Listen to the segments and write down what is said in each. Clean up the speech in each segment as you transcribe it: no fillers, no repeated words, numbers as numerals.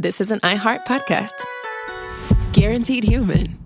this is an iHeart podcast. Guaranteed human.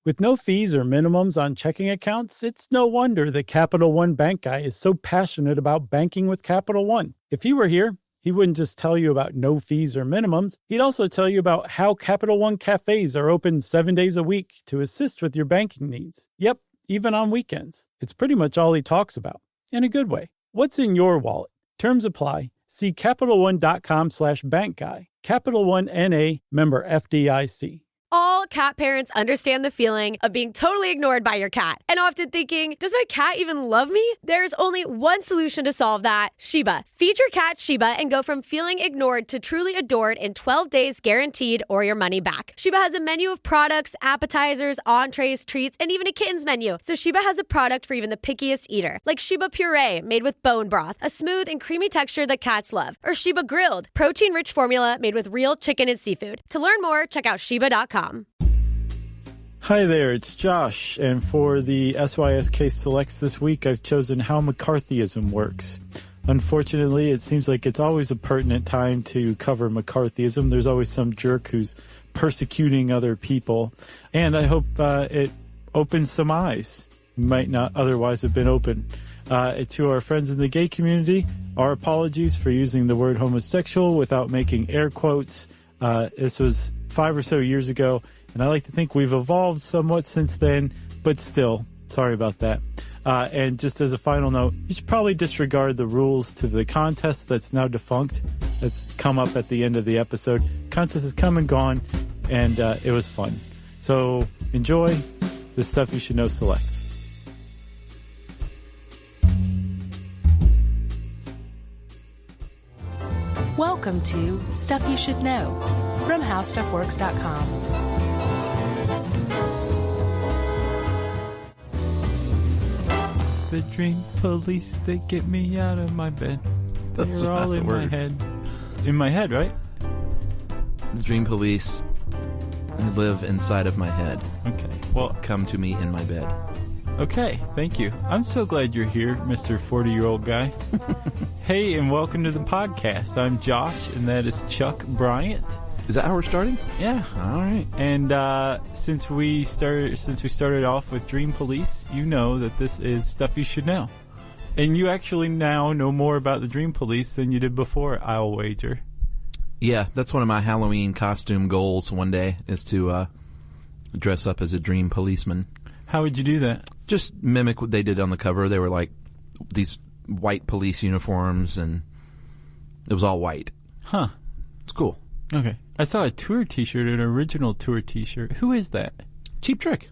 With no fees or minimums on checking accounts, it's no wonder that Capital One Bank Guy is so passionate about banking with Capital One. If he were here, he wouldn't just tell you about no fees or minimums. He'd also tell you about how Capital One cafes are open 7 days a week to assist with your banking needs. Yep, even on weekends. It's pretty much all he talks about, in a good way. What's in your wallet? Terms apply. See CapitalOne.com/bankguy. Capital One N.A., member FDIC. All cat parents understand the feeling of being totally ignored by your cat and often thinking, does my cat even love me? There's only one solution to solve that, Sheba. Feed your cat Sheba and go from feeling ignored to truly adored in 12 days guaranteed or your money back. Sheba has a menu of products, appetizers, entrees, treats, and even a kittens menu. So Sheba has a product for even the pickiest eater, like Sheba Puree made with bone broth, a smooth and creamy texture that cats love, or Sheba Grilled, protein-rich formula made with real chicken and seafood. To learn more, check out Sheba.com. Hi there, it's Josh, and for the SYSK Selects this week, I've chosen How McCarthyism Works. Unfortunately, it seems like it's always a pertinent time to cover McCarthyism. There's always some jerk who's persecuting other people, and I hope it opens some eyes. Might not otherwise have been open. To our friends in the gay community, our apologies for using the word homosexual without making air quotes. This was 5 or so years ago, and I like to think we've evolved somewhat since then, but still, sorry about that. And just as a final note, you should probably disregard the rules to the contest that's now defunct. That's come up at the end of the episode. Contest is come and gone, and it was fun. So enjoy the Stuff You Should Know Selects. Welcome to Stuff You Should Know from HowStuffWorks.com. The dream police, they get me out of my bed. That's They're all in my head. In my head, right? The dream police live inside of my head. Okay. Well, Come to me in my bed. okay. Thank you. I'm so glad you're here, Mr. 40-year-old guy. Hey, and welcome to the podcast. I'm Josh, and that is Chuck Bryant. Is that how we're starting? Yeah. All right. And since we started off with Dream Police, you know that this is Stuff You Should Know. And you actually now know more about the Dream Police than you did before, I'll wager. Yeah, that's one of my Halloween costume goals one day, is to dress up as a dream policeman. How would you do that? Just mimic what they did on the cover. They were like these white police uniforms, and it was all white. Huh. It's cool. Okay. I saw a tour t-shirt, an original tour t-shirt. Who is that? Cheap Trick.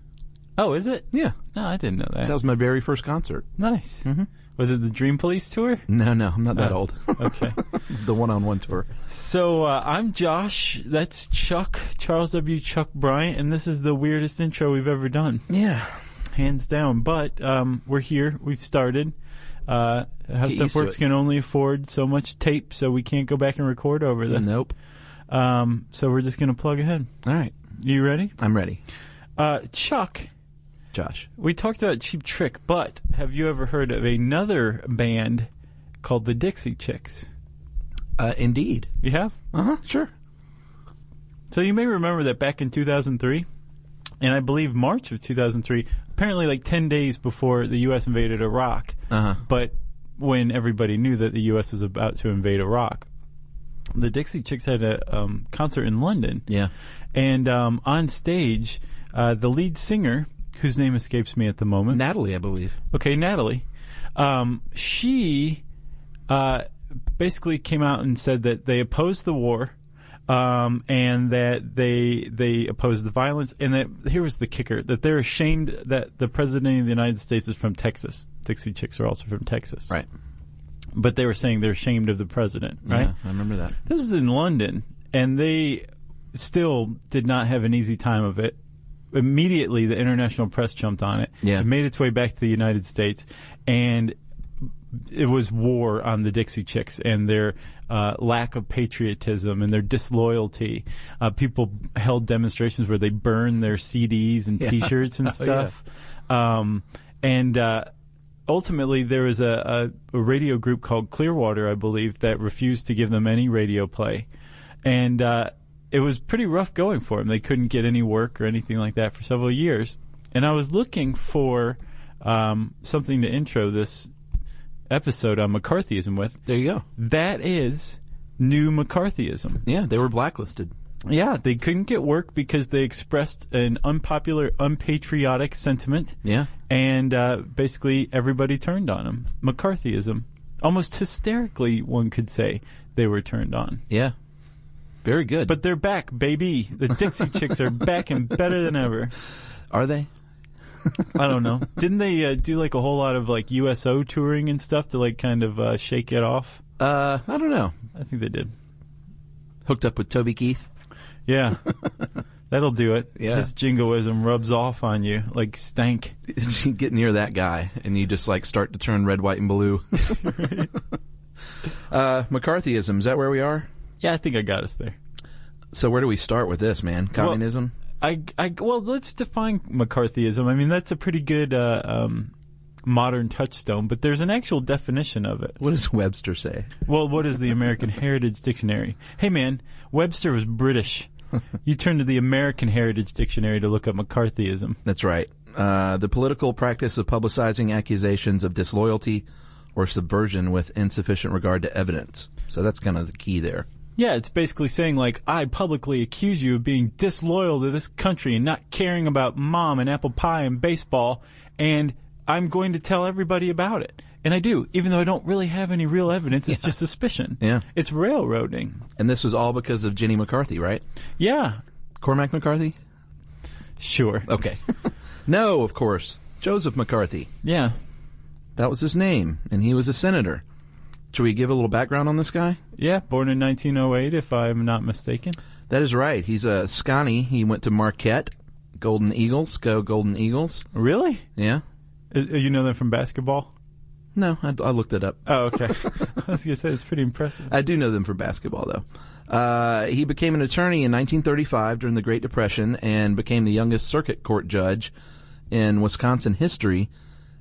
Oh, is it? Yeah. No, I didn't know that. That was my very first concert. Nice. Mm-hmm. Was it the Dream Police tour? No, I'm not that old. Okay. It's the one-on-one tour. So, I'm Josh. That's Chuck, Charles W. Chuck Bryant, and this is the weirdest intro we've ever done. Yeah. Hands down. But we're here. We've started. How Stuff Works can only afford so much tape, so we can't go back and record over this. Nope. So we're just going to plug ahead. All right. You ready? I'm ready. Chuck. Josh. We talked about Cheap Trick, but have you ever heard of another band called the Dixie Chicks? Indeed. You have? Uh-huh, sure. So you may remember that back in 2003, and I believe March of 2003, apparently like 10 days before the U.S. invaded Iraq, but when everybody knew that the U.S. was about to invade Iraq, the Dixie Chicks had a concert in London. Yeah. And on stage, the lead singer, whose name escapes me at the moment. Natalie, I believe. Okay, Natalie. She basically came out and said that they opposed the war, and that they opposed the violence, and that here was the kicker, that they're ashamed that the President of the United States is from Texas. Dixie Chicks are also from Texas. Right. But they were saying they're ashamed of the president, right? Yeah, I remember that. This is in London, and they still did not have an easy time of it. Immediately, the international press jumped on it. Yeah. It made its way back to the United States, and it was war on the Dixie Chicks and their lack of patriotism and their disloyalty. People held demonstrations where they burned their CDs and T-shirts and stuff. Ultimately, there was a radio group called Clearwater, I believe, that refused to give them any radio play. And it was pretty rough going for them. They couldn't get any work or anything like that for several years. And I was looking for something to intro this episode on McCarthyism with. There you go. That is new McCarthyism. Yeah, they were blacklisted. Yeah, they couldn't get work because they expressed an unpopular, unpatriotic sentiment. Yeah. And basically everybody turned on them. McCarthyism. Almost hysterically, one could say, they were turned on. Yeah. Very good. But they're back, baby. The Dixie Chicks are back and better than ever. Are they? I don't know. Didn't they do like a whole lot of like USO touring and stuff to like kind of shake it off? I don't know. I think they did. Hooked up with Toby Keith? Yeah. That'll do it. Yeah. His jingoism rubs off on you like stank. You get near that guy and you just like start to turn red, white, and blue. McCarthyism, is that where we are? Yeah, I think I got us there. So where do we start with this, man? Communism? Well, let's define McCarthyism. I mean, that's a pretty good modern touchstone, but there's an actual definition of it. What does Webster say? Well, what is the American Heritage Dictionary? Hey, man, Webster was British. You turn to the American Heritage Dictionary to look up McCarthyism. That's right. The political practice of publicizing accusations of disloyalty or subversion with insufficient regard to evidence. So that's kind of the key there. Yeah, it's basically saying, like, I publicly accuse you of being disloyal to this country and not caring about mom and apple pie and baseball, and I'm going to tell everybody about it. And I do, even though I don't really have any real evidence. It's just suspicion. Yeah. It's railroading. And this was all because of Jenny McCarthy, right? Yeah. Cormac McCarthy? Sure. Okay. No, of course. Joseph McCarthy. Yeah. That was his name, and he was a senator. Should we give a little background on this guy? Yeah, born in 1908, if I'm not mistaken. That is right. He's a Scotty. He went to Marquette. Golden Eagles. Go Golden Eagles. Really? Yeah. You know them from basketball? No, I looked it up. Oh, okay. I was going to say, it's pretty impressive. I do know them for basketball, though. He became an attorney in 1935 during the Great Depression and became the youngest circuit court judge in Wisconsin history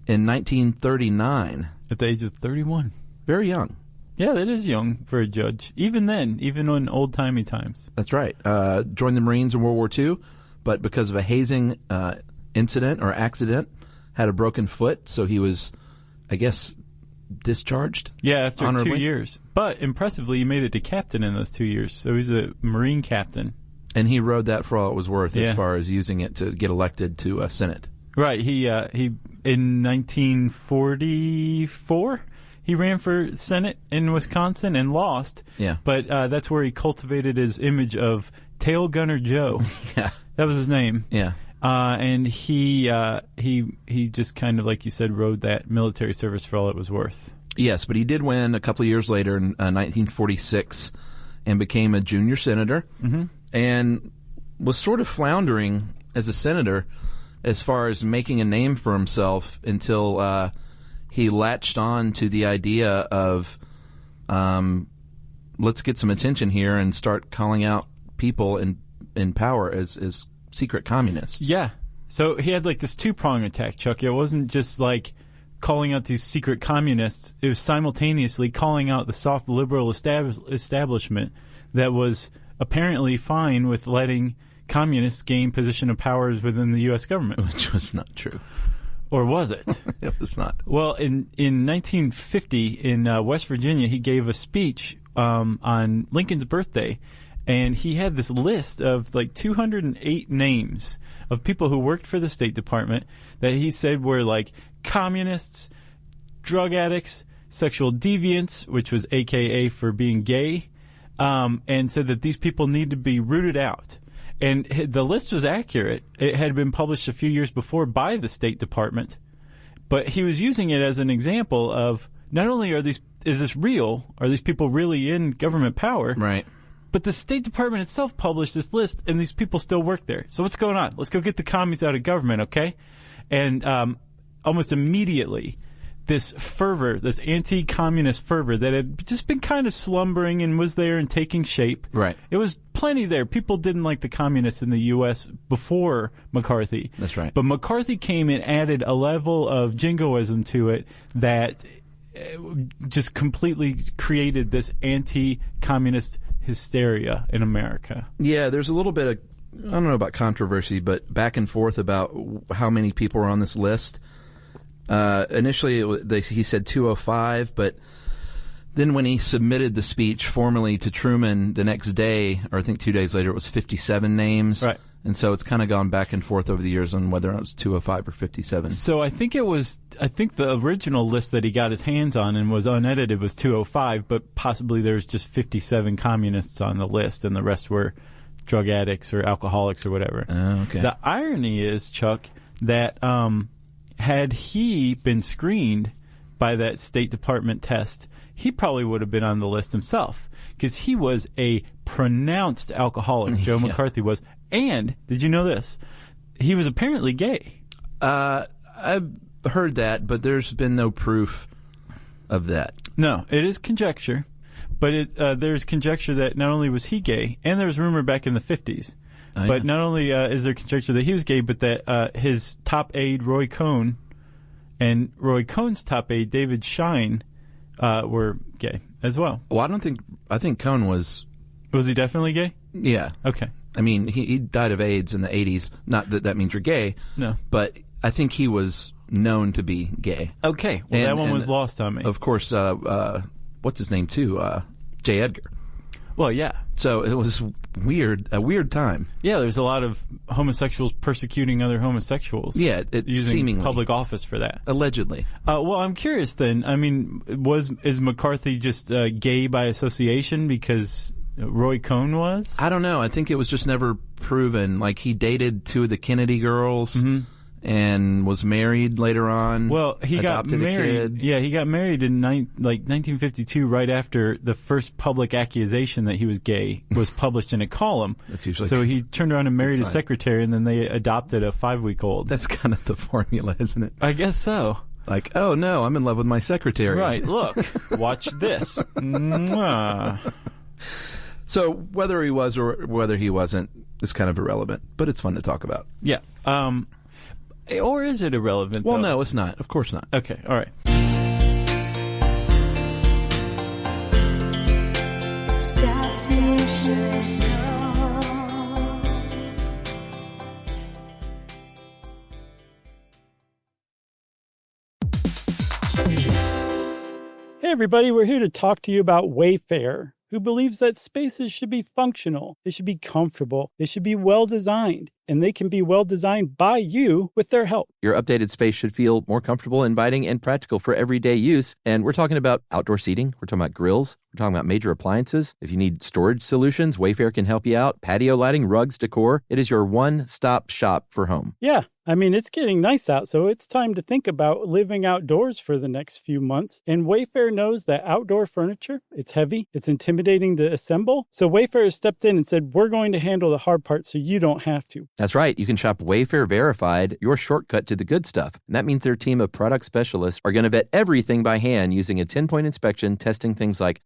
in 1939. At the age of 31. Very young. Yeah, that is young for a judge. Even then, even in old-timey times. That's right. Joined the Marines in World War II, but because of a hazing incident or accident, had a broken foot, so he was, I guess, discharged? Yeah, after honorably. 2 years. But impressively, he made it to captain in those 2 years, so he's a Marine captain. And he rode that for all it was worth as far as using it to get elected to Senate. Right. He in 1944... he ran for Senate in Wisconsin and lost. Yeah. But that's where he cultivated his image of Tail Gunner Joe. Yeah. That was his name. Yeah. And he just kind of, like you said, rode that military service for all it was worth. Yes, but he did win a couple of years later in 1946 and became a junior senator and was sort of floundering as a senator as far as making a name for himself until he latched on to the idea of let's get some attention here and start calling out people in power as secret communists. Yeah. So he had like this two-prong attack, Chuck. It wasn't just like calling out these secret communists. It was simultaneously calling out the soft liberal establishment that was apparently fine with letting communists gain position of powers within the U.S. government. Which was not true. Or was it? It was not. Well, in 1950 in West Virginia, he gave a speech on Lincoln's birthday, and he had this list of like 208 names of people who worked for the State Department that he said were like communists, drug addicts, sexual deviants, which was AKA for being gay, and said that these people need to be rooted out. And the list was accurate. It had been published a few years before by the State Department. But he was using it as an example of not only is this real, are these people really in government power? Right. But the State Department itself published this list, and these people still work there. So what's going on? Let's go get the commies out of government, okay? And almost immediately, this fervor, this anti-communist fervor that had just been kind of slumbering and was there and taking shape. Right. It was plenty there. People didn't like the communists in the U.S. before McCarthy. That's right. But McCarthy came and added a level of jingoism to it that just completely created this anti-communist hysteria in America. Yeah, there's a little bit of, I don't know about controversy, but back and forth about how many people are on this list. Initially, he said 205, but then when he submitted the speech formally to Truman the next day, or I think 2 days later, it was 57 names. Right. And so it's kind of gone back and forth over the years on whether it was 205 or 57. So I think the original list that he got his hands on and was unedited was 205, but possibly there's just 57 communists on the list and the rest were drug addicts or alcoholics or whatever. Oh, okay. The irony is, Chuck, that had he been screened by that State Department test, he probably would have been on the list himself because he was a pronounced alcoholic, Joe McCarthy was. And, did you know this? He was apparently gay. I've heard that, but there's been no proof of that. No, it is conjecture. But there's conjecture that not only was he gay, and there was rumor back in the 50s, but not only is there conjecture that he was gay, but that his top aide, Roy Cohn, and Roy Cohn's top aide, David Schein, were gay as well. Well, I think Cohn was... Was he definitely gay? Yeah. Okay. I mean, he died of AIDS in the 80s. Not that means you're gay. No. But I think he was known to be gay. Okay. Well, that one was lost on me. Of course, what's his name, too? J. Edgar. Well, yeah. So it was a weird time. Yeah, there's a lot of homosexuals persecuting other homosexuals. Yeah, using seemingly. Public office for that. Allegedly. Well, I'm curious then. I mean, is McCarthy just gay by association because Roy Cohn was? I don't know. I think it was just never proven. Like, he dated two of the Kennedy girls and was married later on. Well, he got married. Yeah, he got married in 1952, right after the first public accusation that he was gay was published in a column. That's usually so he turned around and married his secretary, and then they adopted a 5-week-old. That's kind of the formula, isn't it? I guess so. Like, oh no, I'm in love with my secretary. Right. Look, watch this. Mwah. So whether he was or whether he wasn't is kind of irrelevant, but it's fun to talk about. Yeah. Or is it irrelevant? Well, though? no, it's not. Of course not. Okay. All right. Stuff you should know. Hey everybody, we're here to talk to you about Wayfair, who believes that spaces should be functional, they should be comfortable, they should be well-designed, and they can be well-designed by you with their help. Your updated space should feel more comfortable, inviting, and practical for everyday use. And we're talking about outdoor seating. We're talking about grills. We're talking about major appliances. If you need storage solutions, Wayfair can help you out. Patio lighting, rugs, decor. It is your one-stop shop for home. Yeah, I mean, it's getting nice out, so it's time to think about living outdoors for the next few months. And Wayfair knows that outdoor furniture, it's heavy, it's intimidating to assemble. So Wayfair has stepped in and said, we're going to handle the hard part so you don't have to. That's right. You can shop Wayfair Verified, your shortcut to the good stuff. And that means their team of product specialists are going to vet everything by hand using a 10-point inspection, testing things like,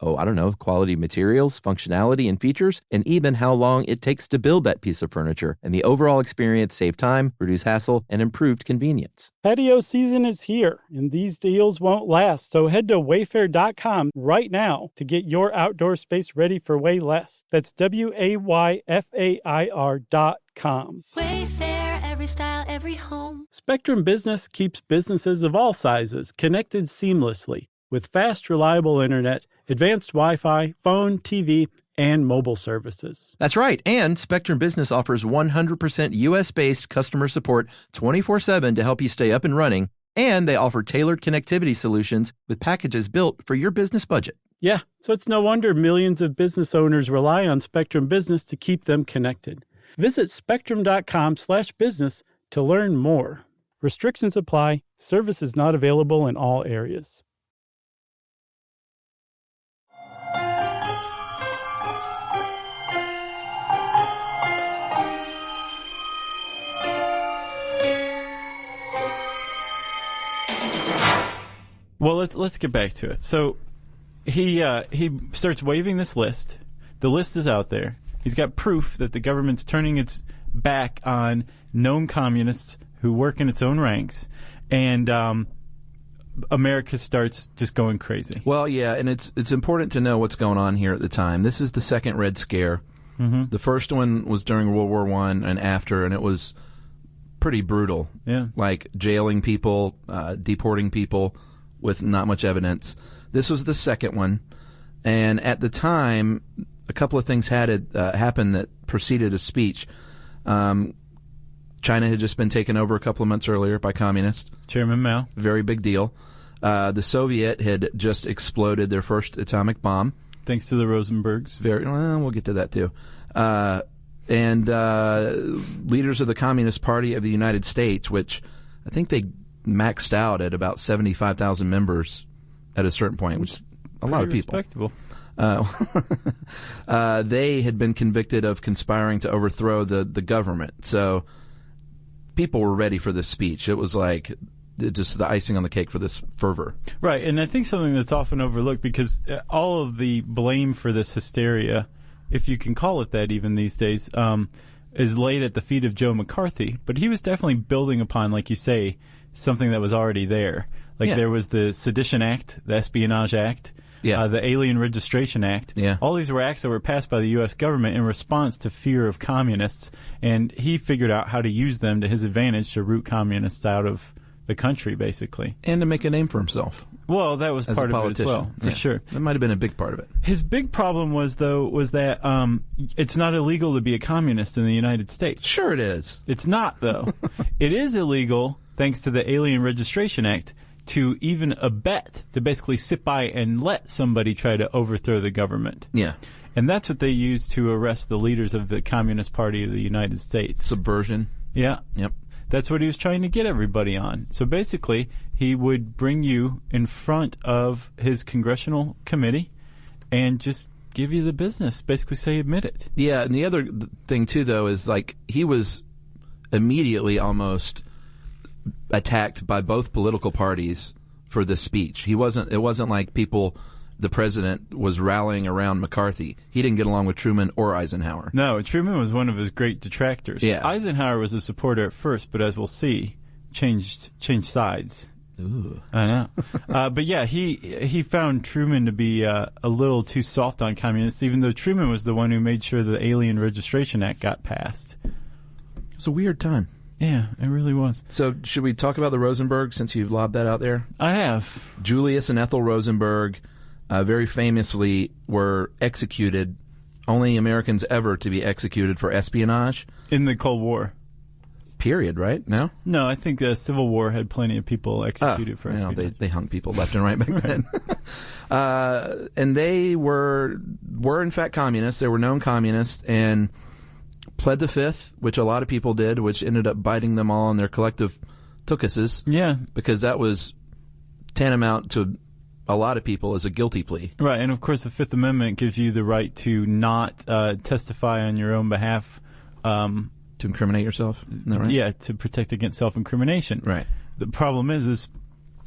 quality materials, functionality, and features, and even how long it takes to build that piece of furniture. And the overall experience save time, reduce hassle, and improved convenience. Patio season is here, and these deals won't last. So head to wayfair.com right now to get your outdoor space ready for way less. That's WAYFAIR.com. Wayfair, every style, every home. Spectrum Business keeps businesses of all sizes connected seamlessly with fast, reliable internet, advanced Wi-Fi, phone, TV, and mobile services. That's right. And Spectrum Business offers 100% U.S.-based customer support 24/7 to help you stay up and running. And they offer tailored connectivity solutions with packages built for your business budget. Yeah, so it's no wonder millions of business owners rely on Spectrum Business to keep them connected. Visit spectrum.com/business to learn more. Restrictions apply. Service is not available in all areas. Well, let's get back to it. So he starts waving this list. The list is out there. He's got proof that the government's turning its back on known communists who work in its own ranks. And America starts just going crazy. Well, yeah, and it's important to know what's going on here at the time. This is the second Red Scare. Mm-hmm. The first one was during World War I and after, and it was pretty brutal. Yeah. Like jailing people, deporting people with not much evidence. This was the second one, and at the time, a couple of things had happened that preceded a speech. China had just been taken over a couple of months earlier by communists. Chairman Mao. Very big deal. The Soviet had just exploded their first atomic bomb. Thanks to the Rosenbergs. We'll get to that too. And leaders of the Communist Party of the United States, which I think they maxed out at about 75,000 members at a certain point, which is a lot of people. Respectable. They had been convicted of conspiring to overthrow the government. So people were ready for this speech. It was like just the icing on the cake for this fervor. Right, and I think something that's often overlooked, because all of the blame for this hysteria, if you can call it that even these days, is laid at the feet of Joe McCarthy. But he was definitely building upon, like you say, something that was already there. Like there was the Sedition Act, the Espionage Act, the Alien Registration Act. Yeah. All these were acts that were passed by the U.S. government in response to fear of communists, and he figured out how to use them to his advantage to root communists out of the country, basically. And to make a name for himself. Well, that was part of it as well, for sure. That might have been a big part of it. His big problem was that it's not illegal to be a communist in the United States. Sure it is. It's not, though. It is illegal, thanks to the Alien Registration Act, to even abet, to basically sit by and let somebody try to overthrow the government. Yeah. And that's what they used to arrest the leaders of the Communist Party of the United States. Subversion. Yeah. Yep. That's what he was trying to get everybody on. So basically, he would bring you in front of his congressional committee and just give you the business, basically say admit it. Yeah, and the other thing, too, though, is like he was immediately almost attacked by both political parties for this speech. It wasn't like the president was rallying around McCarthy. He didn't get along with Truman or Eisenhower. No, Truman was one of his great detractors. Yeah. Eisenhower was a supporter at first, but as we'll see, changed sides. Ooh. I know. But yeah, he found Truman to be a little too soft on communists, even though Truman was the one who made sure the Alien Registration Act got passed. It was a weird time. Yeah, it really was. So should we talk about the Rosenberg, since you've lobbed that out there? I have. Julius and Ethel Rosenberg very famously were executed, only Americans ever to be executed for espionage. In the Cold War. Period, right? No? No, I think the Civil War had plenty of people executed for espionage. They hung people left and right back then. And they were in fact communists. They were known communists and pled the Fifth, which a lot of people did, which ended up biting them all on their collective tuchuses. Yeah. Because that was tantamount to a lot of people as a guilty plea. Right, and of course the Fifth Amendment gives you the right to not testify on your own behalf. To incriminate yourself? Is that right? Yeah, to protect against self-incrimination. Right. The problem is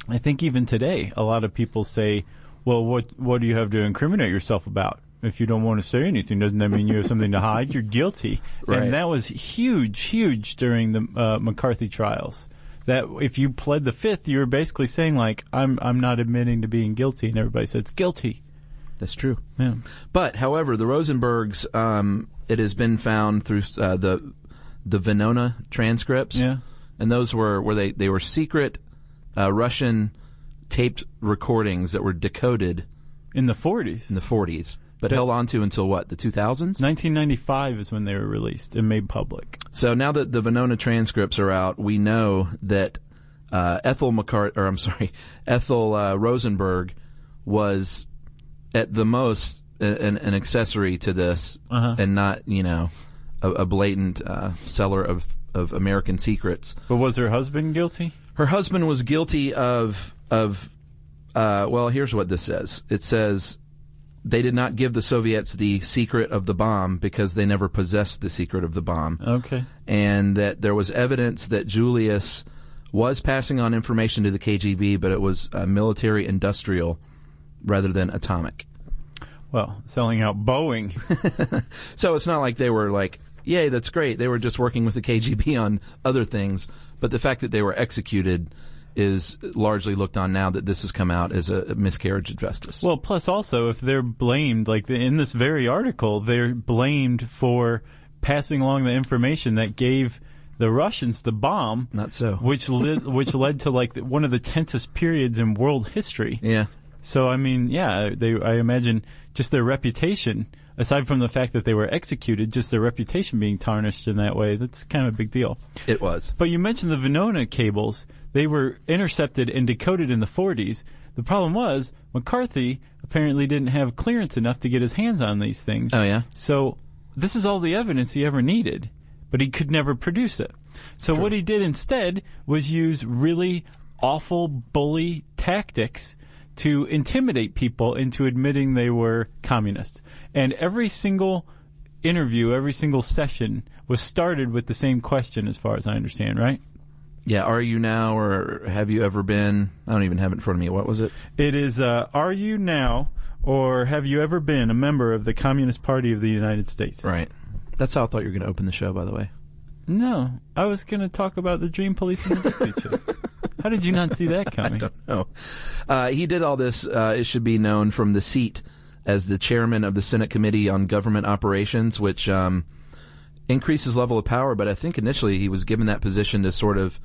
I think even today a lot of people say, well, what do you have to incriminate yourself about? If you don't want to say anything, doesn't that mean you have something to hide? You're guilty. Right. And that was huge during the McCarthy trials. That if you pled the Fifth, you were basically saying, like, I'm not admitting to being guilty, and everybody said it's guilty. That's true. Yeah. But, however, the Rosenbergs, it has been found through the Venona transcripts. Yeah. And those were where they were secret Russian taped recordings that were decoded in the 40s. In the 40s. But held on to until what, the 2000s? 1995 is when they were released and made public. So now that the Venona transcripts are out, we know that Ethel Rosenberg was at the most an accessory to this, and not, a blatant seller of American secrets. But was her husband guilty? Her husband was guilty of well, here's what this says. It says they did not give the Soviets the secret of the bomb because they never possessed the secret of the bomb. Okay. And that there was evidence that Julius was passing on information to the KGB, but it was military industrial rather than atomic. Well, selling out Boeing. So it's not like they were like, yay, that's great. They were just working with the KGB on other things. But the fact that they were executed is largely looked on now that this has come out as a miscarriage of justice. Well, plus also, if they're blamed, like in this very article, they're blamed for passing along the information that gave the Russians the bomb. Not so. Which led to like one of the tensest periods in world history. Yeah. So, I mean, yeah, I imagine just their reputation, aside from the fact that they were executed, just their reputation being tarnished in that way, that's kind of a big deal. It was. But you mentioned the Venona cables. They were intercepted and decoded in the 40s. The problem was McCarthy apparently didn't have clearance enough to get his hands on these things. Oh, yeah? So this is all the evidence he ever needed, but he could never produce it. So what he did instead was use really awful bully tactics to intimidate people into admitting they were communists. And every single interview, every single session was started with the same question, as far as I understand, right? Yeah, are you now or have you ever been? I don't even have it in front of me. What was it? It is, are you now or have you ever been a member of the Communist Party of the United States? Right. That's how I thought you were going to open the show, by the way. No, I was going to talk about the Dream Police and the Dixie Chicks. How did you not see that coming? I don't know. He did all this, it should be known, from the seat as the chairman of the Senate Committee on Government Operations, which increased his level of power, but I think initially he was given that position to sort of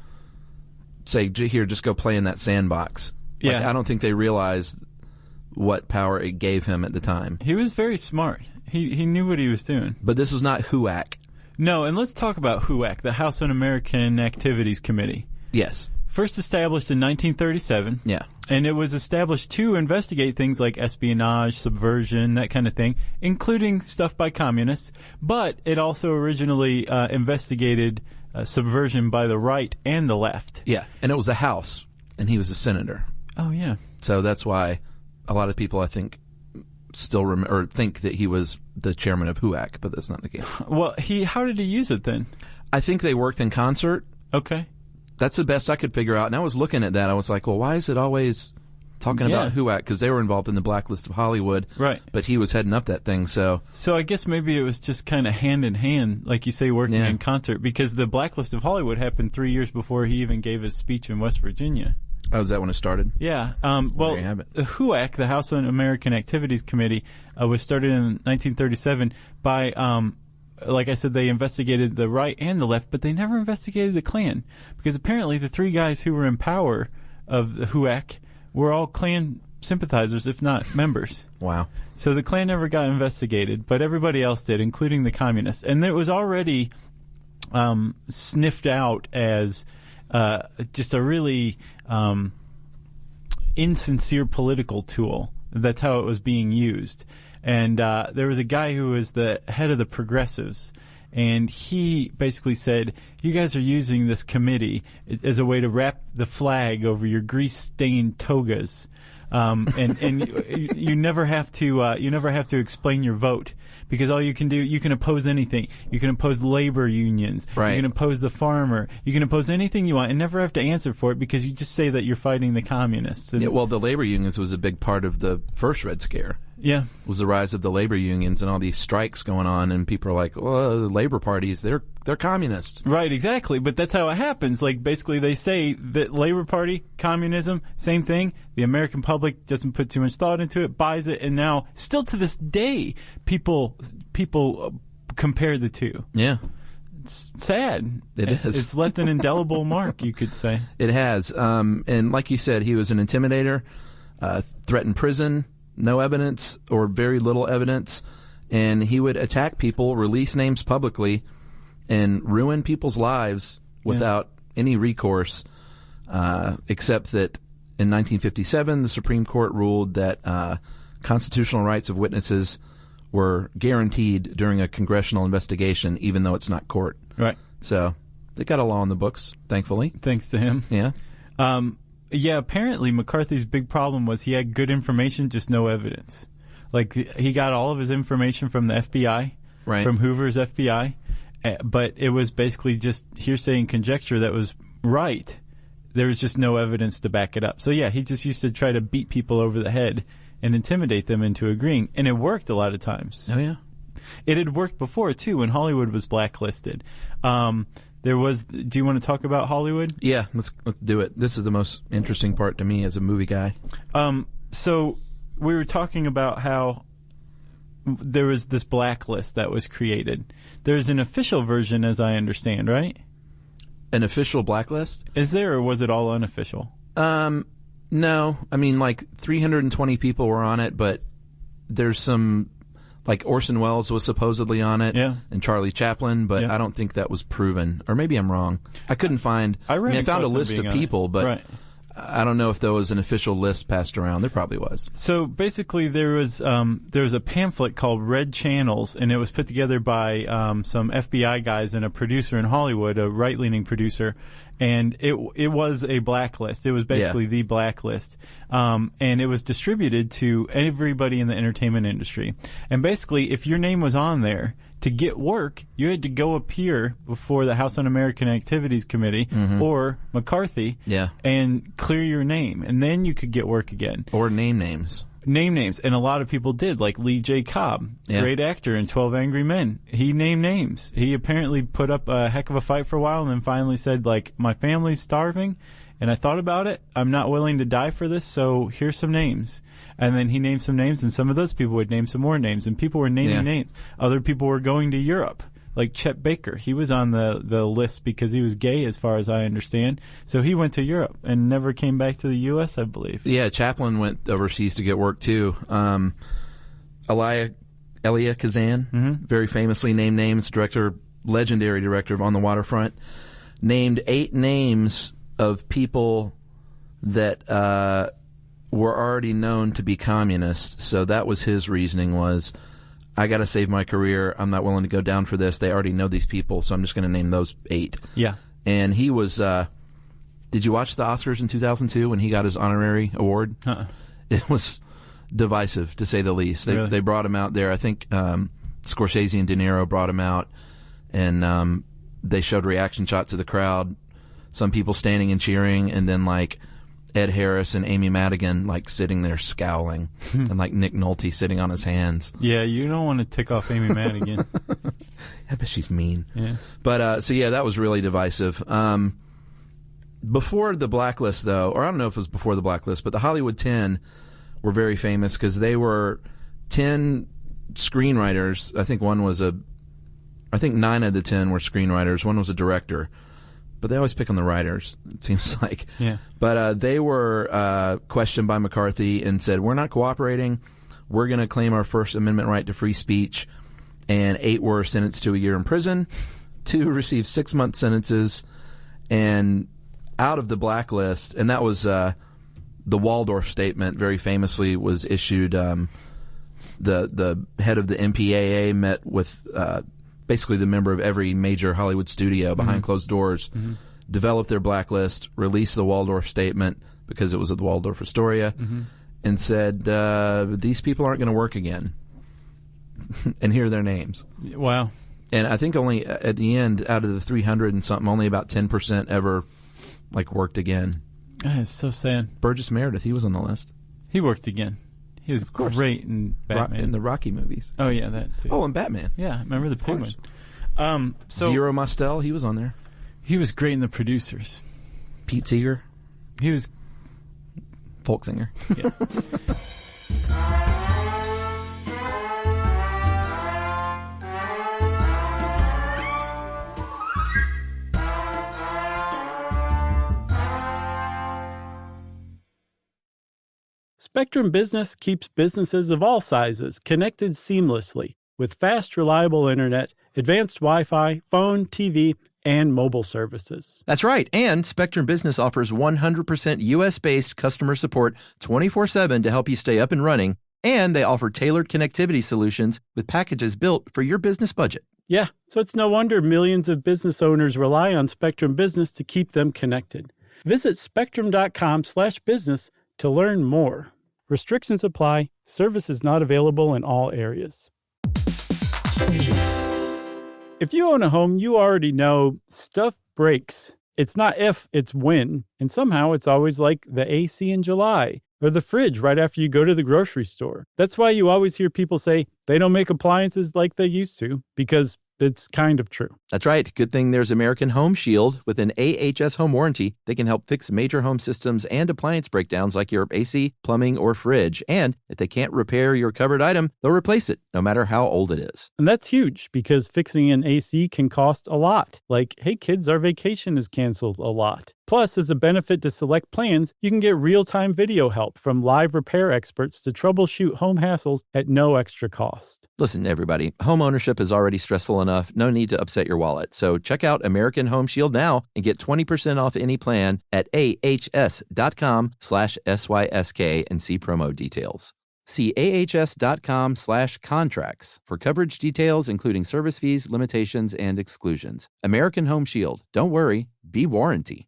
say, here, just go play in that sandbox. Yeah. Like, I don't think they realized what power it gave him at the time. He was very smart. He knew what he was doing. But this was not HUAC. No, and let's talk about HUAC, the House Un-American Activities Committee. Yes. First established in 1937. Yeah. And it was established to investigate things like espionage, subversion, that kind of thing, including stuff by communists. But it also originally investigated subversion by the right and the left. Yeah, and it was the House, and he was a senator. Oh, yeah. So that's why a lot of people, I think, still think that he was the chairman of HUAC, but that's not the case. Well, how did he use it then? I think they worked in concert. Okay. That's the best I could figure out. And I was looking at that. I was like, well, why is it always talking about HUAC? Because they were involved in the blacklist of Hollywood. Right. But he was heading up that thing, so. So I guess maybe it was just kind of hand in hand, like you say, working in concert, because the blacklist of Hollywood happened 3 years before he even gave his speech in West Virginia. Oh, is that when it started? Yeah. Well, there you have it. The HUAC, the House Un-American Activities Committee, was started in 1937 by, like I said, they investigated the right and the left, but they never investigated the Klan, because apparently the three guys who were in power of the HUAC were all Klan sympathizers, if not members. Wow. So the Klan never got investigated, but everybody else did, including the communists. And it was already sniffed out as just a really insincere political tool. That's how it was being used. And there was a guy who was the head of the progressives, and he basically said, you guys are using this committee as a way to wrap the flag over your grease-stained togas. And you never have to explain your vote, because all you can do, you can oppose anything. You can oppose labor unions. Right. You can oppose the farmer. You can oppose anything you want and never have to answer for it, because you just say that you're fighting the communists. And, yeah, well, the labor unions was a big part of the first Red Scare. Yeah. Was the rise of the labor unions and all these strikes going on, and people are like, well, the labor parties, they're communist. Right, exactly. But that's how it happens. Like, basically they say that Labor Party, communism, same thing. The American public doesn't put too much thought into it, buys it, and now, still to this day, people compare the two. Yeah. It's sad. It is. It's left an indelible mark, you could say. It has. And like you said, he was an intimidator, threatened prison, no evidence or very little evidence, and he would attack people, release names publicly, and ruin people's lives without any recourse, except that in 1957 the Supreme Court ruled that constitutional rights of witnesses were guaranteed during a congressional investigation, even though it's not court. Right. So they got a law in the books, thankfully. Thanks to him. Yeah. Yeah, apparently McCarthy's big problem was he had good information, just no evidence. Like, he got all of his information from the FBI, right, from Hoover's FBI, but it was basically just hearsay and conjecture that was right. There was just no evidence to back it up. So, yeah, he just used to try to beat people over the head and intimidate them into agreeing, and it worked a lot of times. Oh, yeah. It had worked before, too, when Hollywood was blacklisted. Do you want to talk about Hollywood? Yeah, let's do it. This is the most interesting part to me as a movie guy. So we were talking about how there was this blacklist that was created. There's an official version, as I understand, right? An official blacklist? Is there, or was it all unofficial? No. I mean, like 320 people were on it, but there's some, like Orson Welles was supposedly on it, and Charlie Chaplin, but I don't think that was proven. Or maybe I'm wrong. I couldn't find. I found a list of people, but I don't know if there was an official list passed around. There probably was. So basically, there was a pamphlet called Red Channels, and it was put together by some FBI guys and a producer in Hollywood, a right-leaning producer. And it was a blacklist. It was basically the blacklist. And it was distributed to everybody in the entertainment industry. And basically, if your name was on there, to get work, you had to go appear before the House Un-American Activities Committee or McCarthy and clear your name. And then you could get work again. Or name names. Name names. And a lot of people did, like Lee J. Cobb, great actor in 12 Angry Men. He named names. He apparently put up a heck of a fight for a while and then finally said, like, my family's starving and I thought about it. I'm not willing to die for this, so here's some names. And then he named some names, and some of those people would name some more names, and people were naming names. Other people were going to Europe, like Chet Baker. He was on the list because he was gay, as far as I understand. So he went to Europe and never came back to the U.S., I believe. Yeah, Chaplin went overseas to get work, too. Elia Kazan, very famously named names, legendary director of On the Waterfront, named 8 names of people that were already known to be communists. So that was his reasoning, was, I got to save my career. I'm not willing to go down for this. They already know these people, so I'm just going to name those 8. Yeah. And he was, did you watch the Oscars in 2002 when he got his honorary award? It was divisive, to say the least. They brought him out there. I think Scorsese and De Niro brought him out, and they showed reaction shots of the crowd, some people standing and cheering, and then, like, Ed Harris and Amy Madigan, like, sitting there scowling, and, like, Nick Nolte sitting on his hands. Yeah, you don't want to tick off Amy Madigan. I bet she's mean. Yeah. But, so yeah, that was really divisive. Before the blacklist, though, or I don't know if it was before the blacklist, but the Hollywood 10 were very famous because they were 10 screenwriters. I think 9 of the 10 were screenwriters. One was a director. But they always pick on the writers, it seems like. Yeah. But they were questioned by McCarthy and said, we're not cooperating. We're going to claim our First Amendment right to free speech. And 8 were sentenced to a year in prison. 2 received 6-month sentences. And out of the blacklist, and that was the Waldorf statement, very famously was issued. The head of the MPAA met with basically the member of every major Hollywood studio behind closed doors, developed their blacklist, released the Waldorf statement because it was at the Waldorf Astoria, and said, these people aren't going to work again. And here are their names. Wow. And I think only at the end, out of the 300 and something, only about 10% ever, like, worked again. It's so sad. Burgess Meredith, he was on the list. He worked again. He was great in Batman. In the Rocky movies. Oh, yeah, that too. Oh, and Batman. Yeah, remember the Penguin. Zero Mostel, he was on there. He was great in The Producers. Pete Seeger. He was... folk singer. Yeah. Spectrum Business keeps businesses of all sizes connected seamlessly with fast, reliable internet, advanced Wi-Fi, phone, TV, and mobile services. That's right. And Spectrum Business offers 100% U.S.-based customer support 24/7 to help you stay up and running. And they offer tailored connectivity solutions with packages built for your business budget. Yeah, so it's no wonder millions of business owners rely on Spectrum Business to keep them connected. Visit spectrum.com/business to learn more. Restrictions apply. Services not available in all areas. If you own a home, you already know stuff breaks. It's not if, it's when. And somehow it's always like the AC in July or the fridge right after you go to the grocery store. That's why you always hear people say they don't make appliances like they used to, because It's kind of true. That's right. Good thing there's American Home Shield. With an AHS home warranty, they can help fix major home systems and appliance breakdowns like your AC, plumbing, or fridge. And if they can't repair your covered item, they'll replace it, no matter how old it is. And that's huge because fixing an AC can cost a lot. Like, hey kids, our vacation is canceled a lot. Plus, as a benefit to Select plans, you can get real-time video help from live repair experts to troubleshoot home hassles at no extra cost. Listen, everybody, home ownership is already stressful enough. No need to upset your wallet. So check out American Home Shield now and get 20% off any plan at ahs.com/SYSK and see promo details. See ahs.com/contracts for coverage details, including service fees, limitations, and exclusions. American Home Shield. Don't worry, be warranty.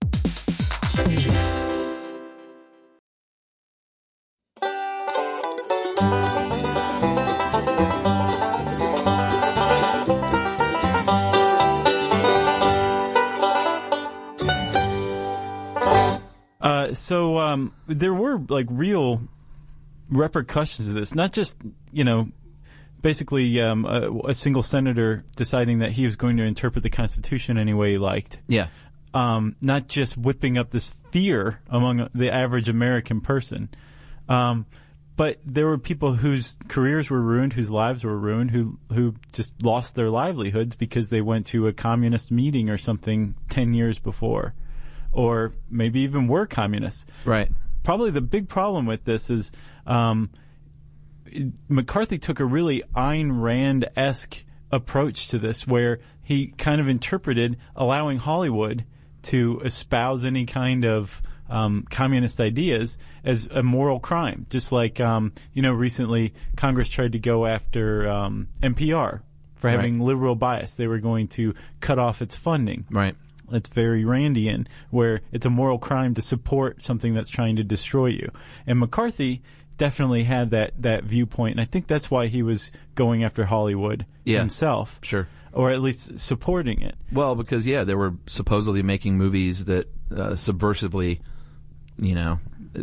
So there were like real repercussions of this, not just, basically a single senator deciding that he was going to interpret the Constitution any way he liked. Yeah. Not just whipping up this fear among the average American person. But there were people whose careers were ruined, whose lives were ruined, who just lost their livelihoods because they went to a communist meeting or something 10 years before. Or maybe even were communists. Right. Probably the big problem with this is McCarthy took a really Ayn Rand-esque approach to this, where he kind of interpreted allowing Hollywood to espouse any kind of communist ideas as a moral crime. Just like, recently Congress tried to go after NPR for having liberal bias. They were going to cut off its funding. Right. It's very Randian, where it's a moral crime to support something that's trying to destroy you. And McCarthy definitely had that viewpoint, and I think that's why he was going after Hollywood himself. Sure. Or at least supporting it. Well, because, they were supposedly making movies that subversively,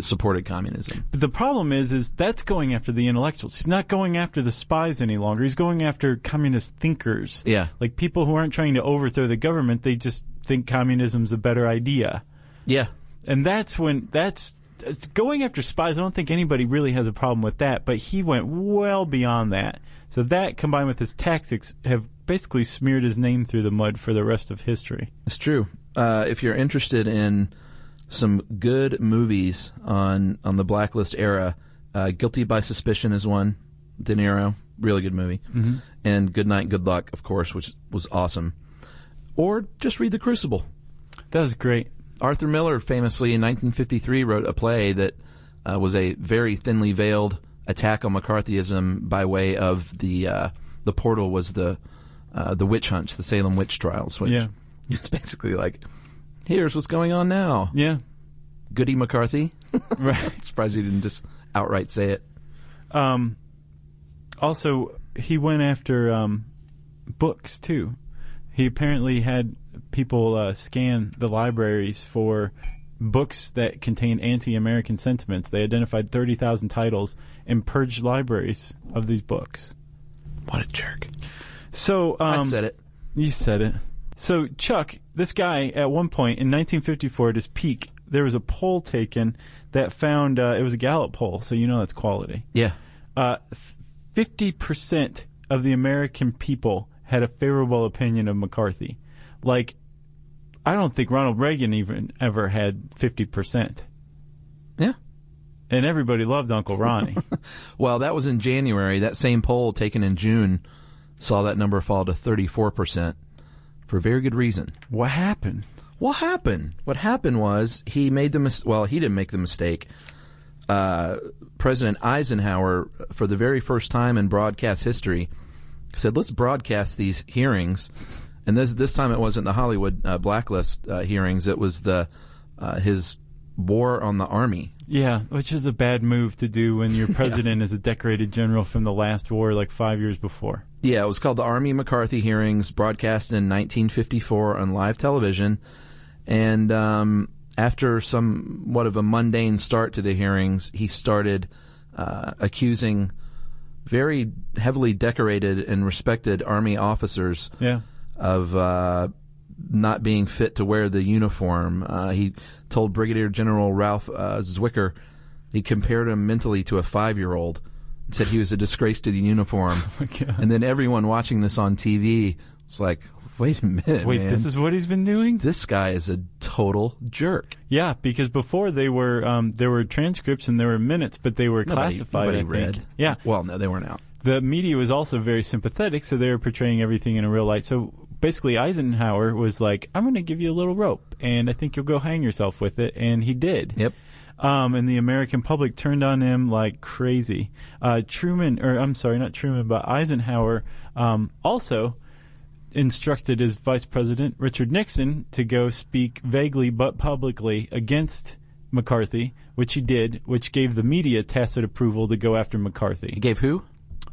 supported communism. But the problem is that's going after the intellectuals. He's not going after the spies any longer. He's going after communist thinkers. Yeah. Like people who aren't trying to overthrow the government, they just think communism's a better idea. Yeah. And that's going after spies. I don't think anybody really has a problem with that, but he went well beyond that. So that, combined with his tactics, have basically smeared his name through the mud for the rest of history. It's true. If you're interested in some good movies on the Blacklist era, Guilty by Suspicion is one. De Niro, really good movie. Mm-hmm. And Good Night, Good Luck, of course, which was awesome. Or just read The Crucible. That was great. Arthur Miller famously in 1953 wrote a play that was a very thinly veiled attack on McCarthyism by way of the portal was the witch hunts, the Salem witch trials, which it's basically like, here's what's going on now. Yeah. Goody McCarthy. Right. Surprised he didn't just outright say it. Also, he went after books, too. He apparently had people scan the libraries for books that contain anti-American sentiments. They identified 30,000 titles and purged libraries of these books. What a jerk. So I said it. You said it. So, Chuck, this guy, at one point in 1954, at his peak, there was a poll taken that found, it was a Gallup poll, so that's quality. Yeah. 50% of the American people had a favorable opinion of McCarthy. Like, I don't think Ronald Reagan even ever had 50%. Yeah. And everybody loved Uncle Ronnie. Well, that was in January. That same poll taken in June saw that number fall to 34%. For very good reason. What happened? What happened? What happened was he made the well, he didn't make the mistake. President Eisenhower, for the very first time in broadcast history, said, let's broadcast these hearings. And this time it wasn't the Hollywood blacklist hearings. It was his war on the Army. Yeah, which is a bad move to do when your president is a decorated general from the last war like 5 years before. Yeah, it was called the Army McCarthy hearings, broadcast in 1954 on live television. And after somewhat of a mundane start to the hearings, he started accusing very heavily decorated and respected Army officers of not being fit to wear the uniform. He told Brigadier General Ralph Zwicker, he compared him mentally to a 5-year-old, and said he was a disgrace to the uniform. Oh my God. And then everyone watching this on TV was like, wait a minute, man. This is what he's been doing? This guy is a total jerk. Yeah, because before there were transcripts and there were minutes, but they were classified. Nobody I read. think. Yeah. Well, no, they weren't out. The media was also very sympathetic, so they were portraying everything in a real light. So basically, Eisenhower was like, I'm going to give you a little rope, and I think you'll go hang yourself with it. And he did. Yep. And the American public turned on him like crazy. Eisenhower also instructed his vice president, Richard Nixon, to go speak vaguely but publicly against McCarthy, which he did, which gave the media tacit approval to go after McCarthy. He gave who?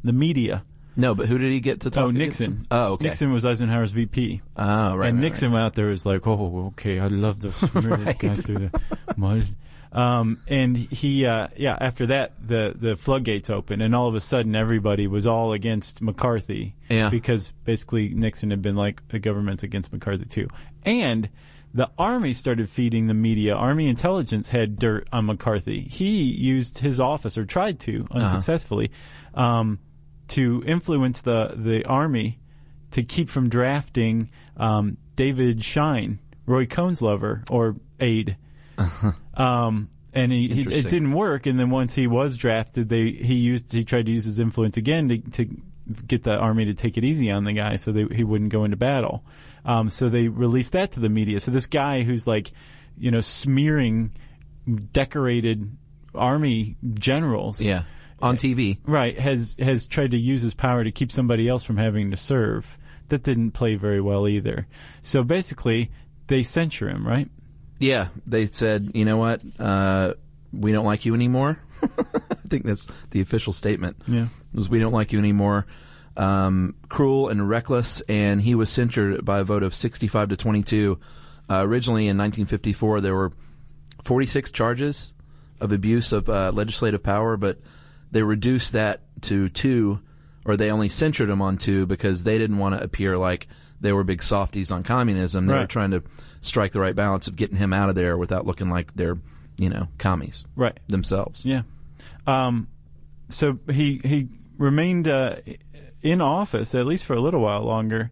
The media. No, but who did he get to talk to? Nixon. Oh, okay. Nixon was Eisenhower's VP. Oh, right. And Nixon went out there was like, oh, okay, I'd love to smear this guy through the mud. And he, after that, the floodgates opened, and all of a sudden everybody was all against McCarthy. Yeah. Because basically Nixon had been like, the government's against McCarthy too. And the Army started feeding the media. Army intelligence had dirt on McCarthy. He used his office, or tried to, unsuccessfully, to influence the Army to keep from drafting David Schein, Roy Cohn's lover, or aide. And it didn't work. And then once he was drafted, he tried to use his influence again to get the Army to take it easy on the guy, so he wouldn't go into battle. So they released that to the media. So this guy who's like, smearing decorated Army generals, on TV, right, has tried to use his power to keep somebody else from having to serve. That didn't play very well either. So basically, they censure him, right? Yeah, they said, you know what, we don't like you anymore. I think that's the official statement. Yeah, was we don't like you anymore. Cruel and reckless, and he was censured by a vote of 65-22. Originally in 1954, there were 46 charges of abuse of legislative power, but they reduced that to 2, or they only censured him on 2 because they didn't want to appear like they were big softies on communism. They were trying to strike the right balance of getting him out of there without looking like they're, commies themselves. Yeah. So he remained in office, at least for a little while longer.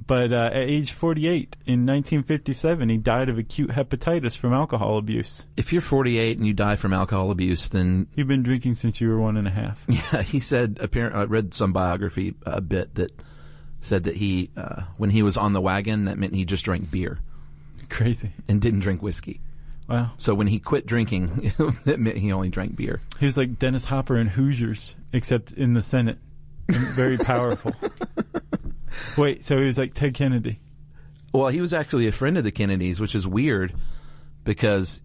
But at age 48 in 1957, he died of acute hepatitis from alcohol abuse. If you're 48 and you die from alcohol abuse, then... You've been drinking since you were 1.5. Yeah, he said, apparently, I read some biography bit that said that he, when he was on the wagon, that meant he just drank beer. Crazy. And didn't drink whiskey. Wow. So when he quit drinking, that meant he only drank beer. He was like Dennis Hopper in Hoosiers, except in the Senate. Very powerful. Wait, so he was like Ted Kennedy? Well, he was actually a friend of the Kennedys, which is weird because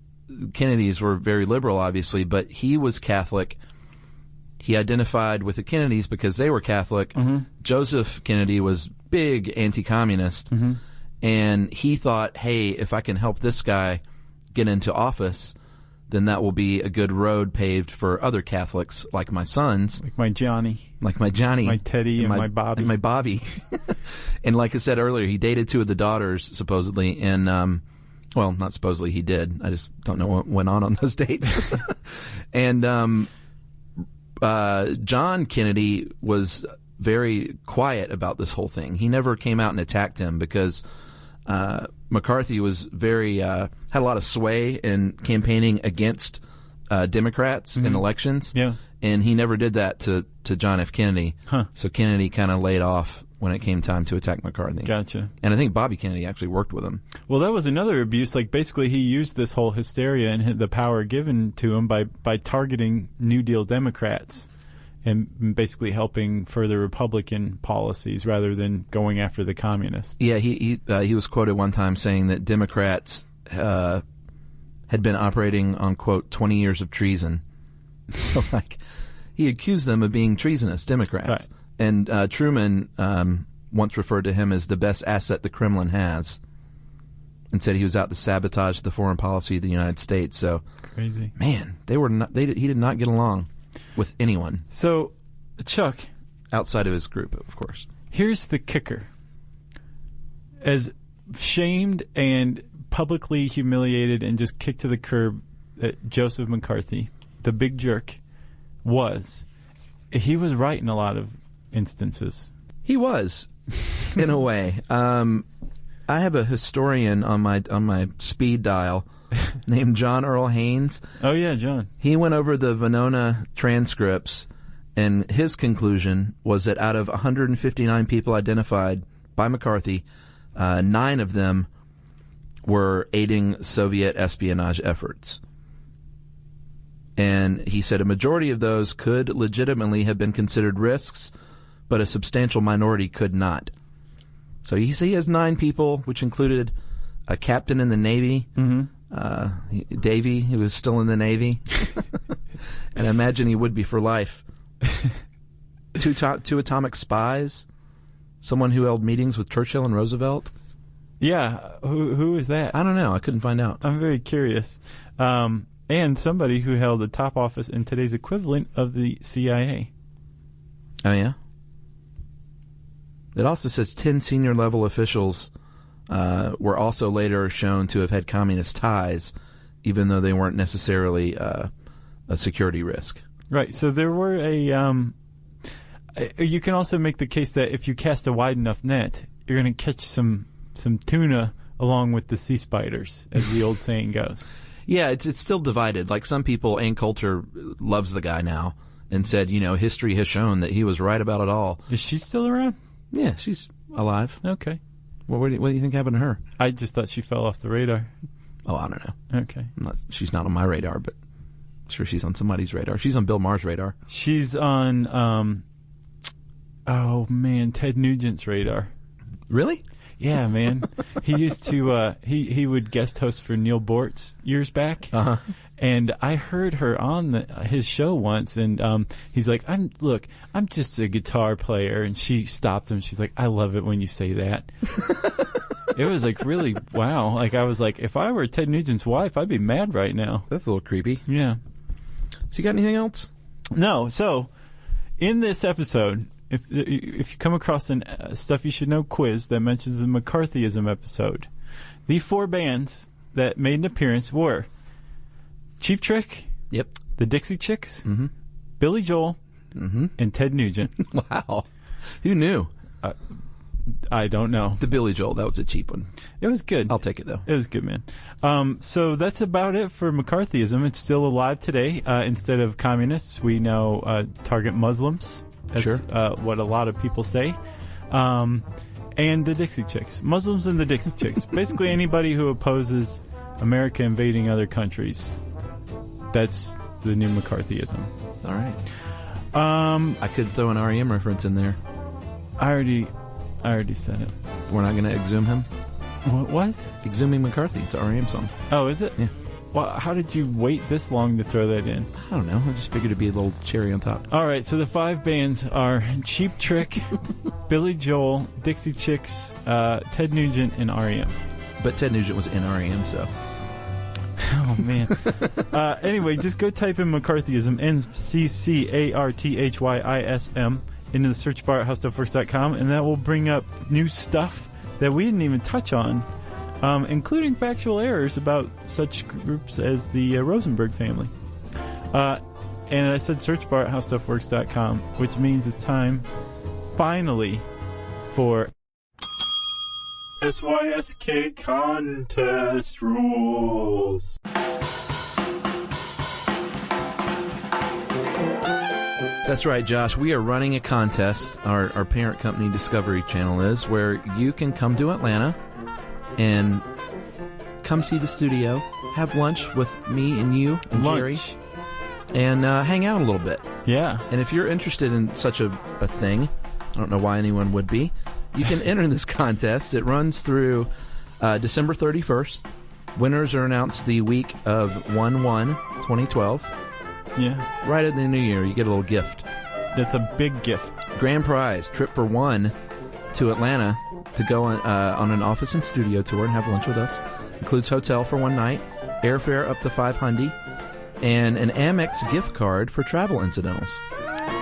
Kennedys were very liberal, obviously, but he was Catholic. He identified with the Kennedys because they were Catholic. Mm-hmm. Joseph Kennedy was big anti-communist, and he thought, hey, if I can help this guy get into office, then that will be a good road paved for other Catholics like my sons. Like my Johnny. My Teddy, and my Bobby. And my Bobby. And like I said earlier, he dated 2 of the daughters, supposedly, and, well, not supposedly, he did. I just don't know what went on those dates. And John Kennedy was very quiet about this whole thing. He never came out and attacked him because McCarthy was very had a lot of sway in campaigning against Democrats in elections. Yeah. And he never did that to John F. Kennedy. Huh. So Kennedy kind of laid off when it came time to attack McCarthy. Gotcha. And I think Bobby Kennedy actually worked with him. Well, that was another abuse. Like, basically, he used this whole hysteria and the power given to him by targeting New Deal Democrats and basically helping further Republican policies rather than going after the communists. Yeah, he was quoted one time saying that Democrats had been operating on, quote, 20 years of treason. So, like, he accused them of being treasonous Democrats. Right. And Truman once referred to him as the best asset the Kremlin has and said he was out to sabotage the foreign policy of the United States. So, crazy. Man, he did not get along. with anyone. So, Chuck, outside of his group, of course. Here's the kicker. As shamed and publicly humiliated and just kicked to the curb that Joseph McCarthy, the big jerk, he was right in a lot of instances. He was, in a way. I have a historian on my speed dial named John Earl Haynes. Oh, yeah, John. He went over the Venona transcripts, and his conclusion was that out of 159 people identified by McCarthy, 9 of them were aiding Soviet espionage efforts. And he said a majority of those could legitimately have been considered risks, but a substantial minority could not. So he has 9 people, which included a captain in the Navy, Davy, who was still in the Navy, and I imagine he would be for life. 2 atomic spies, someone who held meetings with Churchill and Roosevelt. Yeah, who is that? I don't know. I couldn't find out. I'm very curious. And somebody who held the top office in today's equivalent of the CIA. Oh, yeah? It also says 10 senior-level officials were also later shown to have had communist ties, even though they weren't necessarily a security risk. Right. So there were you can also make the case that if you cast a wide enough net, you're going to catch some tuna along with the sea spiders, as the old saying goes. Yeah, it's still divided. Like some people, Ann Coulter loves the guy now and said, history has shown that he was right about it all. Is she still around? Yeah, she's alive. Okay. Well, what do you think happened to her? I just thought she fell off the radar. Oh, I don't know. Okay. She's not on my radar, but I'm sure she's on somebody's radar. She's on Bill Maher's radar. She's on, Ted Nugent's radar. Really? Yeah, man. He used to, he would guest host for Neil Bortz years back. Uh-huh. And I heard her on his show once, and he's like, I'm just a guitar player. And she stopped him. She's like, I love it when you say that. It was like, really, wow. Like, I was like, if I were Ted Nugent's wife, I'd be mad right now. That's a little creepy. Yeah. So you got anything else? No. So, in this episode, if you come across an Stuff You Should Know quiz that mentions the McCarthyism episode, the 4 bands that made an appearance were Cheap Trick, yep, the Dixie Chicks, Billy Joel, and Ted Nugent. Wow. Who knew? I don't know. The Billy Joel, that was a cheap one. It was good. I'll take it, though. It was good, man. So that's about it for McCarthyism. It's still alive today. Instead of communists, we now target Muslims. That's sure. What a lot of people say. And the Dixie Chicks. Muslims and the Dixie Chicks. Basically anybody who opposes America invading other countries. That's the new McCarthyism. All right. I could throw an REM reference in there. I already said it. We're not going to exhume him? What? Exhuming McCarthy. It's an REM song. Oh, is it? Yeah. Well, how did you wait this long to throw that in? I don't know. I just figured it'd be a little cherry on top. All right, so the 5 bands are Cheap Trick, Billy Joel, Dixie Chicks, Ted Nugent, and REM. But Ted Nugent was in REM, so... Oh, man. Anyway, just go type in McCarthyism, McCarthyism, into the search bar at howstuffworks.com, and that will bring up new stuff that we didn't even touch on, including factual errors about such groups as the Rosenberg family. And I said search bar at howstuffworks.com, which means it's time, finally, for SYSK Contest Rules. That's right, Josh. We are running a contest, our parent company Discovery Channel is, where you can come to Atlanta and come see the studio, have lunch with me and you and Jerry, and hang out a little bit. Yeah. And if you're interested in such a thing, I don't know why anyone would be, you can enter this contest. It runs through December 31st. Winners are announced the week of 1/1/2012. Yeah. Right at the new year, you get a little gift. That's a big gift. Grand prize, trip for one to Atlanta to go on an office and studio tour and have lunch with us. Includes hotel for one night, airfare up to $500, and an Amex gift card for travel incidentals.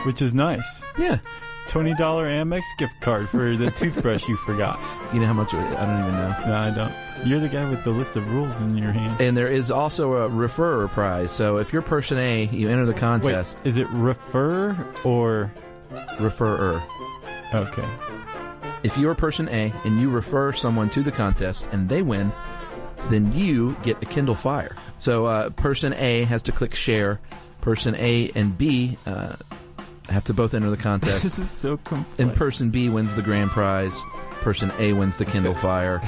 Which is nice. Yeah. $20 Amex gift card for the toothbrush you forgot. You know how much? I don't even know. No, I don't. You're the guy with the list of rules in your hand. And there is also a referrer prize. So if you're person A, you enter the contest. Wait, is it refer or referrer? Okay. If you're person A and you refer someone to the contest and they win, then you get a Kindle Fire. So person A has to click share. Person A and B have to both enter the contest. This is so complex. And person B wins the grand prize. Person A wins the Kindle Fire.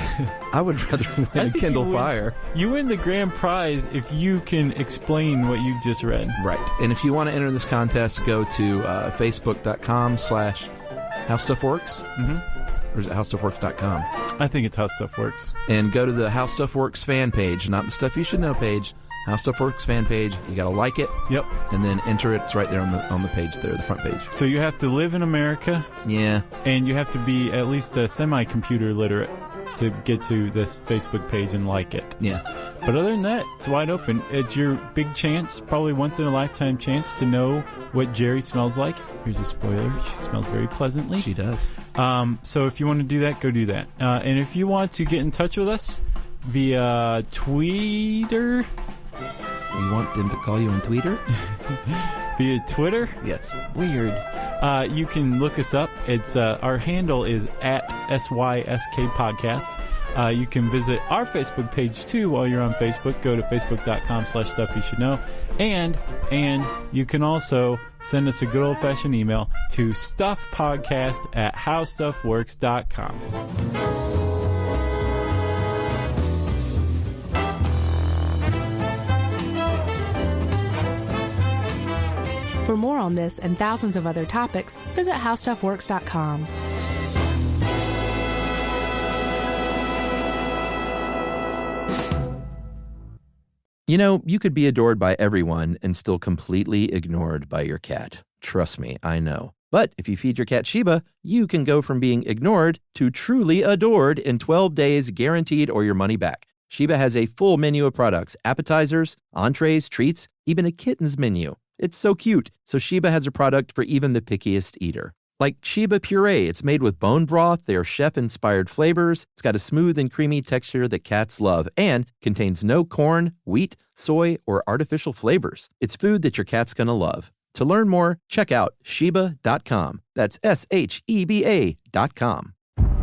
I would rather win a Kindle Fire. You win the grand prize if you can explain what you just read. Right. And if you want to enter this contest, go to facebook.com/howstuffworks. Or is it howstuffworks.com? I think it's How Stuff Works. And go to the How Stuff Works fan page, not the Stuff You Should Know page. How Stuff Works fan page. You got to like it. Yep. And then enter it. It's right there on the page there, the front page. So you have to live in America. Yeah. And you have to be at least a semi-computer literate to get to this Facebook page and like it. Yeah. But other than that, it's wide open. It's your big chance, probably once in a lifetime chance, to know what Jerry smells like. Here's a spoiler. She smells very pleasantly. She does. So if you want to do that, go do that. And if you want to get in touch with us via Twitter... You want them to call you on Twitter? Via Twitter? Yes. Weird. You can look us up. It's our handle is at SYSK Podcast. You can visit our Facebook page too while you're on Facebook. Go to facebook.com/stuffyoushouldknow. And you can also send us a good old-fashioned email to stuffpodcast@howstuffworks.com. For more on this and thousands of other topics, visit howstuffworks.com. You know, you could be adored by everyone and still completely ignored by your cat. Trust me, I know. But if you feed your cat Sheba, you can go from being ignored to truly adored in 12 days guaranteed or your money back. Sheba has a full menu of products, appetizers, entrees, treats, even a kitten's menu. It's so cute, so Sheba has a product for even the pickiest eater. Like Sheba Puree, it's made with bone broth, their chef-inspired flavors, it's got a smooth and creamy texture that cats love, and contains no corn, wheat, soy, or artificial flavors. It's food that your cat's gonna love. To learn more, check out Sheba.com. That's SHEBA.com.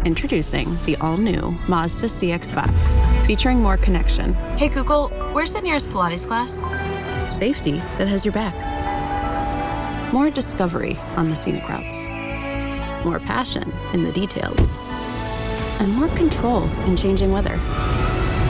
Introducing the all-new Mazda CX-5, featuring more connection. Hey Google, where's the nearest Pilates class? Safety that has your back. More discovery on the scenic routes. More passion in the details. And more control in changing weather.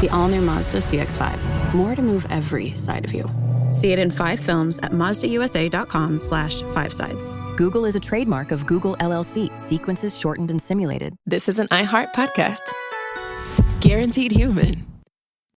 The all-new Mazda CX-5. More to move every side of you. See it in 5 films at MazdaUSA.com/5sides. Google is a trademark of Google LLC. Sequences shortened and simulated. This is an iHeart podcast. Guaranteed human.